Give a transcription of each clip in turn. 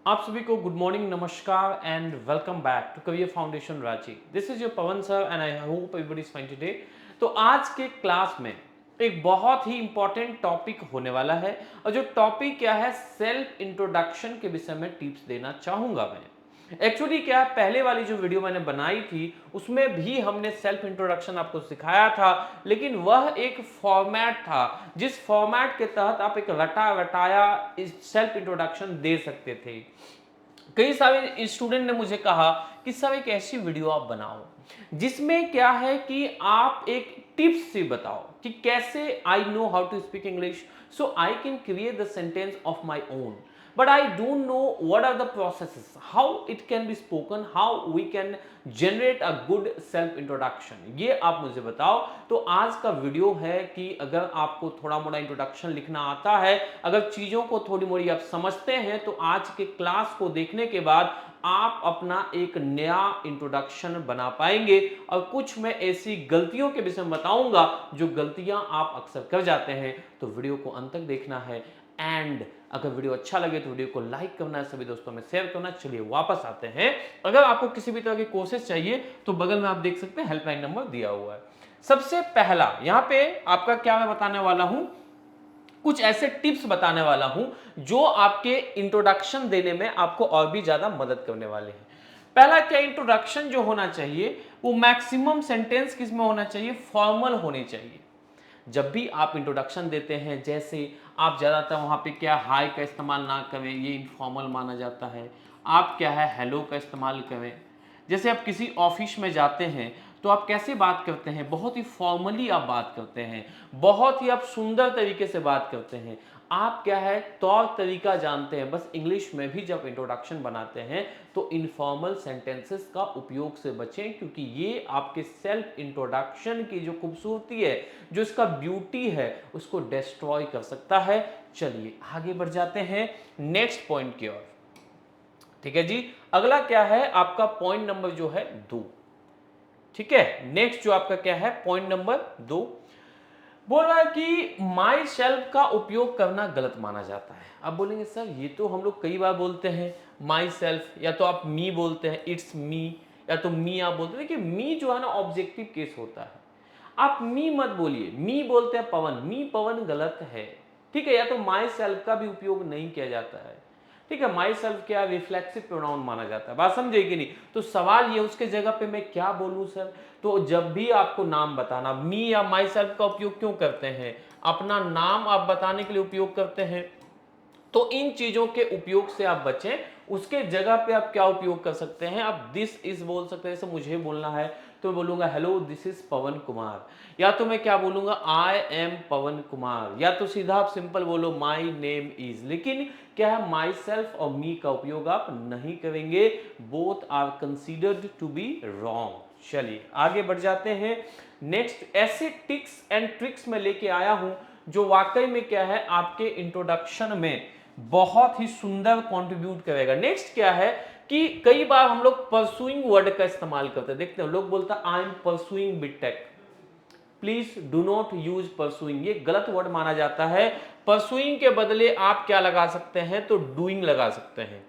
आप सभी को गुड मॉर्निंग, नमस्कार and welcome back to career foundation Ranchi. This is your Pawan sir and I hope everybody is fine today. तो आज के क्लास में एक बहुत ही इंपॉर्टेंट टॉपिक होने वाला है और जो टॉपिक क्या है, सेल्फ इंट्रोडक्शन के विषय में टिप्स देना चाहूंगा मैं। एक्चुअली क्या है, पहले वाली जो वीडियो मैंने बनाई थी उसमें भी हमने सेल्फ इंट्रोडक्शन आपको सिखाया था, लेकिन वह एक फॉर्मेट था जिस फॉर्मेट के तहत आप एक रटा रटाया सेल्फ इंट्रोडक्शन दे सकते थे। कई सारे स्टूडेंट ने मुझे कहा कि सर एक ऐसी वीडियो आप बनाओ जिसमें क्या है कि आप एक टिप्स से बताओ कि कैसे I know how to speak English, so I can create the sentence of my own, but I don't know what are the processes, how it can be spoken, how we can generate a good self introduction। ये आप मुझे बताओ। तो आज का video है कि अगर आपको थोड़ा मोड़ा इंट्रोडक्शन लिखना आता है, अगर चीज़ों को थोड़ी मोड़ी आप समझते हैं, तो आज के क्लास को देखने के बाद आप अपना एक नया इंट्रोडक्शन बना पाएंगे। और कुछ मैं ऐसी गलतियों के विषय में बताऊंगा जो गलतियां आप अक्सर कर जाते हैं, तो वीडियो को अंत तक देखना है। एंड अगर वीडियो अच्छा लगे तो वीडियो को लाइक करना है, सभी दोस्तों में शेयर करना। चलिए वापस आते हैं। अगर आपको किसी भी तरह की कोर्सेज चाहिए तो बगल में आप देख सकते हैं हेल्पलाइन नंबर दिया हुआ है। सबसे पहला यहाँ पे आपका क्या मैं बताने वाला हूं, कुछ ऐसे टिप्स बताने वाला हूं जो आपके इंट्रोडक्शन देने में आपको और भी ज्यादा मदद करने वाले हैं। पहला क्या, इंट्रोडक्शन जो होना चाहिए वो मैक्सिमम सेंटेंस किस में होना चाहिए, फॉर्मल होनी चाहिए। जब भी आप इंट्रोडक्शन देते हैं, जैसे आप ज़्यादातर वहाँ पे क्या हाय का इस्तेमाल ना करें, ये इनफॉर्मल माना जाता है। आप क्या है हेलो का इस्तेमाल करें। जैसे आप किसी ऑफिस में जाते हैं तो आप कैसे बात करते हैं, बहुत ही फॉर्मली आप बात करते हैं, बहुत ही आप सुंदर तरीके से बात करते हैं। आप क्या है तौर तरीका जानते हैं। बस इंग्लिश में भी जब इंट्रोडक्शन बनाते हैं तो इनफॉर्मल सेंटेंसेस का उपयोग से बचें, क्योंकि ये आपके सेल्फ इंट्रोडक्शन की जो खूबसूरती है, जो इसका ब्यूटी है, उसको डिस्ट्रॉय कर सकता है। चलिए आगे बढ़ जाते हैं नेक्स्ट पॉइंट की ओर। ठीक है जी, अगला क्या है आपका पॉइंट नंबर जो है 2। ठीक है, नेक्स्ट जो आपका क्या है पॉइंट नंबर 2, बोल रहा है कि माई सेल्फ का उपयोग करना गलत माना जाता है। अब बोलेंगे सर ये तो हम लोग कई बार बोलते हैं माई सेल्फ, या तो आप मी बोलते हैं इट्स मी, या तो मी आप बोलते हैं। देखिए मी जो है ना ऑब्जेक्टिव केस होता है, आप मी मत बोलिए। मी बोलते हैं पवन, मी पवन गलत है। ठीक है, या तो माई सेल्फ का भी उपयोग नहीं किया जाता है। ठीक है, माई सेल्फ क्या रिफ्लेक्सिव प्रोनाउन माना जाता है। बात समझे कि नहीं? तो सवाल ये उसके जगह पे मैं क्या बोलूं सर। तो जब भी आपको नाम बताना, मी या माई सेल्फ का उपयोग क्यों करते हैं, अपना नाम आप बताने के लिए उपयोग करते हैं। तो इन चीजों के उपयोग से आप बचें। उसके जगह पे आप क्या उपयोग कर सकते हैं, आप दिस इज बोल सकते हैं। जैसे मुझे बोलना है तो मैं बोलूंगा हेलो दिस इज पवन कुमार, या तो मैं क्या बोलूंगा आई एम पवन कुमार, या तो सीधा आप सिंपल बोलो माई नेम इज। लेकिन क्या है, माई सेल्फ और मी का उपयोग आप नहीं करेंगे। Both are considered to be wrong. चलिए आगे बढ़ जाते हैं। नेक्स्ट ऐसे टिक्स एंड ट्रिक्स में लेके आया हूं जो वाकई में क्या है आपके इंट्रोडक्शन में बहुत ही सुंदर कंट्रीब्यूट करेगा। नेक्स्ट क्या है कि कई बार हम लोग परसुइंग वर्ड का इस्तेमाल करते हैं। देखते हैं लोग बोलता है I am pursuing BTech. Please do not use pursuing, ये गलत वर्ड माना जाता है। परसुइंग के बदले आप क्या लगा सकते हैं, तो डूइंग लगा सकते हैं।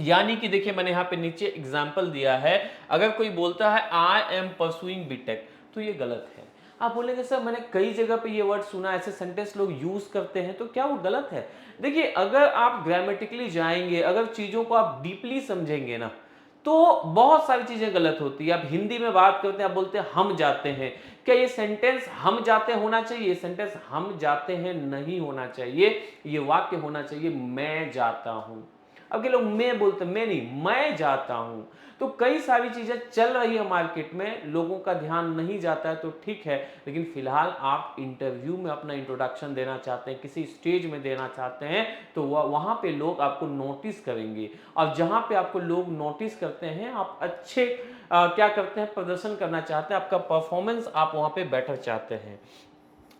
यानी कि देखिए मैंने यहां पे नीचे एग्जाम्पल दिया है। अगर कोई बोलता है आई एम परसुइंग बीटेक, तो ये गलत है। आप बोलेंगे सर मैंने कई जगह पे ये वर्ड सुना, ऐसे सेंटेंस लोग यूज करते हैं, तो क्या वो गलत है? देखिए अगर आप ग्रामेटिकली जाएंगे, अगर चीजों को आप डीपली समझेंगे ना, तो बहुत सारी चीजें गलत होती है। आप हिंदी में बात करते हैं, आप बोलते हैं हम जाते हैं, क्या ये सेंटेंस हम जाते होना चाहिए? ये सेंटेंस हम जाते हैं नहीं होना चाहिए, ये वाक्य होना चाहिए मैं जाता हूं। अब के लोग मैं बोलते, मैं नहीं, मैं जाता हूं। तो कई सारी चीजें चल रही है मार्केट में, लोगों का ध्यान नहीं जाता है, तो ठीक है। लेकिन फिलहाल आप इंटरव्यू में अपना इंट्रोडक्शन देना चाहते हैं, किसी स्टेज में देना चाहते हैं, तो वहां पे लोग आपको नोटिस करेंगे। और जहां पे आपको लोग नोटिस करते हैं, आप अच्छे क्या करते हैं, प्रदर्शन करना चाहते हैं, आपका परफॉर्मेंस आप वहां पे बेटर चाहते हैं।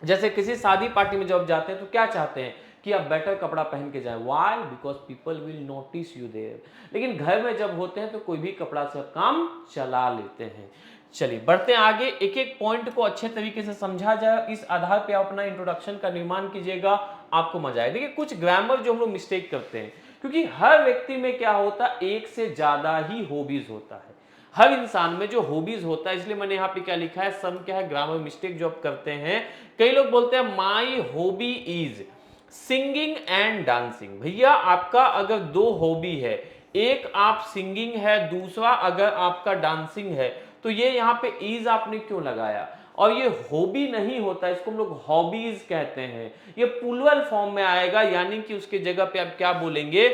जैसे किसी शादी पार्टी में जब जाते हैं तो क्या चाहते हैं कि आप बेटर कपड़ा पहन के जाएं। Why? Because people will notice you there. लेकिन घर में जब होते हैं तो कोई भी कपड़ा से काम चला लेते हैं। चलिए बढ़ते हैं आगे, एक एक पॉइंट को अच्छे तरीके से समझा जाए, इस आधार पे आप अपना इंट्रोडक्शन का निर्माण कीजिएगा, आपको मजा आए। देखिए कुछ ग्रामर जो हम लोग मिस्टेक करते हैं, क्योंकि हर व्यक्ति में क्या होता है, एक से ज्यादा ही हॉबीज होता है। हर इंसान में जो हॉबीज होता है, इसलिए मैंने यहाँ पे क्या लिखा है, सम क्या है, ग्रामर मिस्टेक जो आप करते हैं। कई लोग बोलते हैं my hobby is singing and dancing. भैया आपका अगर दो हॉबी है, एक आप सिंगिंग है, दूसरा अगर आपका डांसिंग है, तो ये यहाँ पे इज आपने क्यों लगाया? और ये हॉबी नहीं होता, इसको हम लोग हॉबीज कहते हैं। ये प्लूरल फॉर्म में आएगा, यानी कि उसके जगह पे आप क्या बोलेंगे,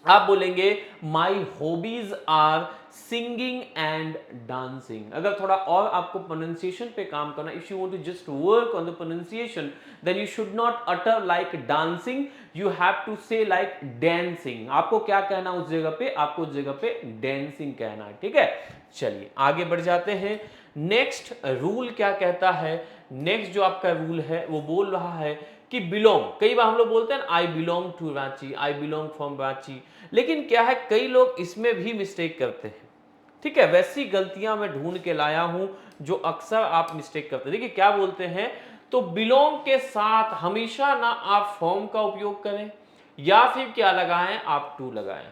आप बोलेंगे my hobbies are singing and dancing. अगर थोड़ा और आपको प्रोनाउंसिएशन पे काम करना, if you want to just work on the pronunciation, then you should not utter like dancing, you have to say like dancing. आपको क्या कहना उस जगह पे, आपको उस जगह पे डांसिंग कहना है, ठीक है। चलिए आगे बढ़ जाते हैं। नेक्स्ट रूल क्या कहता है, नेक्स्ट जो आपका रूल है वो बोल रहा है कि बिलोंग। कई बार हम लोग बोलते हैं I belong to Ranchi, I belong from Ranchi, लेकिन क्या है कई लोग इसमें भी मिस्टेक करते हैं, ठीक है। वैसी गलतियां मैं ढूंढ के लाया हूं जो अक्सर आप मिस्टेक करते हैं। देखिए क्या बोलते हैं, तो बिलोंग के साथ हमेशा ना आप फ्रॉम का उपयोग करें, या फिर क्या लगाएं, आप टू लगाएं।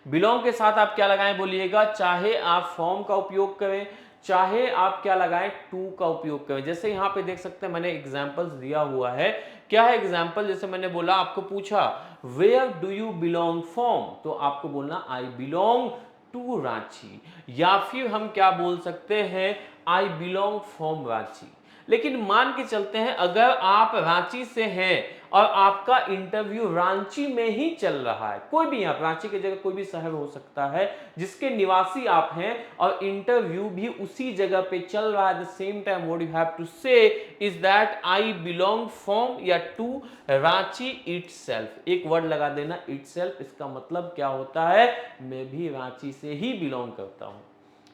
बिलोंग के साथ आप क्या लगाएं बोलिएगा, चाहे आप फ्रॉम का उपयोग करें, चाहे आप क्या लगाएं, टू का उपयोग करें। जैसे यहां पे देख सकते हैं मैंने एग्जांपल्स दिया हुआ है। क्या है एग्जांपल, जैसे मैंने बोला, आपको पूछा where do you belong from, तो आपको बोलना आई बिलोंग टू रांची, या फिर हम क्या बोल सकते हैं, आई बिलोंग फ्रॉम रांची। लेकिन मान के चलते हैं अगर आप रांची से हैं और आपका इंटरव्यू रांची में ही चल रहा है, कोई भी, आप रांची की जगह कोई भी शहर हो सकता है जिसके निवासी आप हैं, और इंटरव्यू भी उसी जगह पे चल रहा है, the same time what you have to say is that I belong from या टू रांची इटसेल्फ। एक वर्ड लगा देना इटसेल्फ, इसका मतलब क्या होता है, मैं भी रांची से ही बिलोंग करता हूं।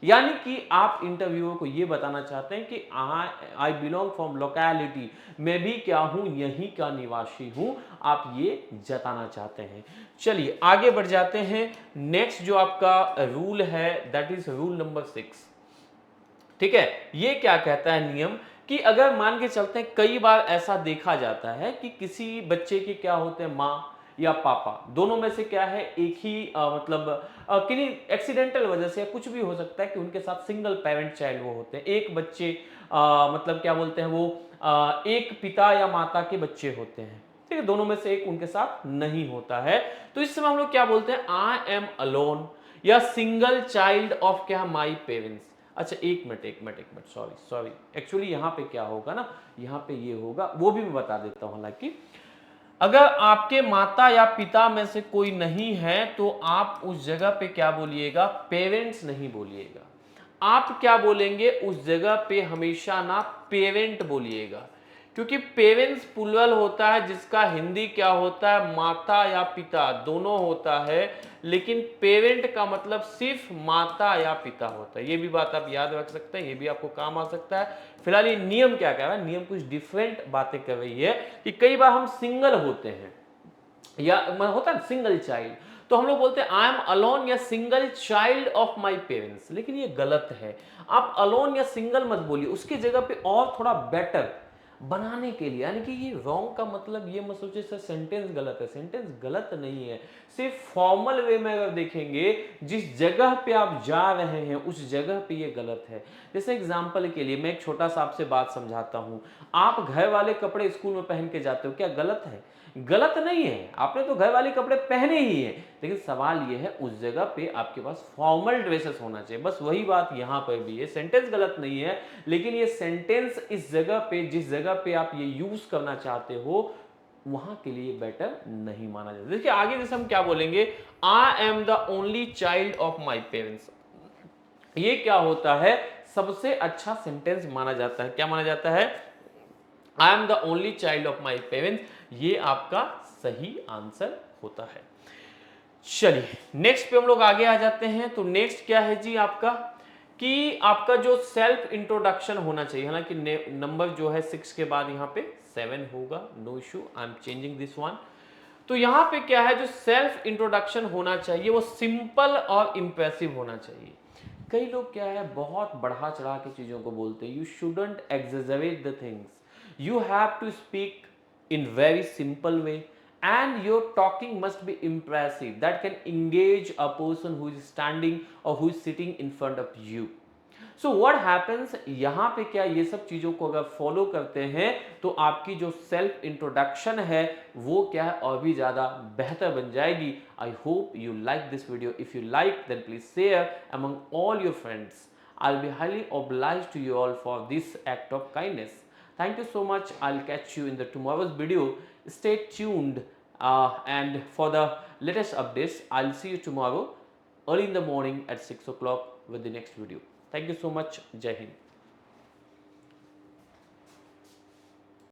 यानी कि आप इंटरव्यूअर को यह बताना चाहते हैं कि आई बिलोंग फ्रॉम लोकेलिटी, मैं भी क्या हूं, यहीं का निवासी हूं, आप ये जताना चाहते हैं। चलिए आगे बढ़ जाते हैं। नेक्स्ट जो आपका रूल है दैट इज रूल नंबर 6, ठीक है। ये क्या कहता है नियम, कि अगर मान के चलते हैं कई बार ऐसा देखा जाता है कि किसी बच्चे के क्या होते हैं, माँ या पापा, दोनों में से क्या है, एक ही मतलब किन्हीं एक्सीडेंटल वजह से कुछ भी हो सकता है कि उनके साथ सिंगल पेरेंट चाइल्ड वो होते हैं, एक बच्चे मतलब क्या बोलते हैं वो एक पिता या माता के बच्चे होते हैं, ठीक है, दोनों में से एक उनके साथ नहीं होता है। तो इस समय हम लोग क्या बोलते हैं, आई एम अलोन या सिंगल चाइल्ड ऑफ क्या, माई पेरेंट्स। अच्छा एक मिनट, सॉरी एक्चुअली यहाँ पे क्या होगा ना, यहाँ पे ये होगा, वो भी मैं बता देता हूँ। हालांकि अगर आपके माता या पिता में से कोई नहीं है तो आप उस जगह पे क्या बोलिएगा, पेरेंट्स नहीं बोलिएगा, आप क्या बोलेंगे उस जगह पे, हमेशा ना पेरेंट बोलिएगा, क्योंकि पेरेंट्स प्लूरल होता है जिसका हिंदी क्या होता है, माता या पिता दोनों होता है, लेकिन पेरेंट का मतलब सिर्फ माता या पिता होता है। ये भी बात आप याद रख सकते हैं, ये भी आपको काम आ सकता है। फिलहाल ये नियम क्या कह रहा है, नियम कुछ डिफरेंट बातें कर रही है कि कई बार हम सिंगल होते हैं या होता है सिंगल चाइल्ड, तो हम लोग बोलते हैं आई एम अलोन या single child of my parents, लेकिन ये गलत है। आप अलोन या सिंगल मत बोलिए, उसकी जगह पे और थोड़ा बेटर बनाने के लिए, यानी कि ये रॉन्ग का मतलब ये मत सोचिए सर सेंटेंस गलत है, सेंटेंस गलत नहीं है, सिर्फ फॉर्मल वे में अगर देखेंगे जिस जगह पे आप जा रहे हैं उस जगह पे ये गलत है। जैसे एग्जांपल के लिए मैं एक छोटा सा आपसे बात समझाता हूं, आप घर वाले कपड़े स्कूल में पहन के जाते हो, क्या गलत है? गलत नहीं है, आपने तो घर वाले कपड़े पहने ही है, लेकिन सवाल यह है उस जगह पे आपके पास फॉर्मल ड्रेसेस होना चाहिए। बस वही बात यहां पर भी है, सेंटेंस गलत नहीं है, लेकिन ये सेंटेंस इस जगह पे, जिस जगह पे आप ये यूज करना चाहते हो वहां के लिए बेटर नहीं माना जाता। देखिए आगे जैसे हम क्या बोलेंगे, I am the only child of my parents, ये क्या होता है, सबसे अच्छा सेंटेंस माना जाता है। क्या माना जाता है, I am the only child of my parents, ये आपका सही आंसर होता है। चलिए नेक्स्ट पे हम लोग आगे आ जाते हैं। तो नेक्स्ट क्या है जी आपका, कि आपका जो सेल्फ इंट्रोडक्शन होना चाहिए, हालांकि नंबर जो है 6 के बाद यहाँ पे 7 होगा, no issue, I am changing this one. तो यहाँ पे क्या है, जो सेल्फ इंट्रोडक्शन होना चाहिए वो सिंपल और इंप्रेसिव होना चाहिए। कई लोग क्या है बहुत बढ़ा चढ़ा के चीजों को बोलते हैं, you shouldn't exaggerate the things, you have to speak in very simple way and your talking must be impressive that can engage a person who is standing or who is sitting in front of you. So what happens, यहाँ पे क्या ये सब चीज़ों को अगर follow करते हैं तो आपकी जो सेल्फ इंट्रोडक्शन है वो क्या है और भी ज़्यादा बेहतर बन जाएगी. I hope you like this video. If you like then please share among all your friends. I'll be highly obliged to you all for this act of kindness. Thank you so much. I'll catch you in the tomorrow's video. Stay tuned and for the latest updates, I'll see you tomorrow early in the morning at 6 o'clock with the next video. Thank you so much. Jai Hind.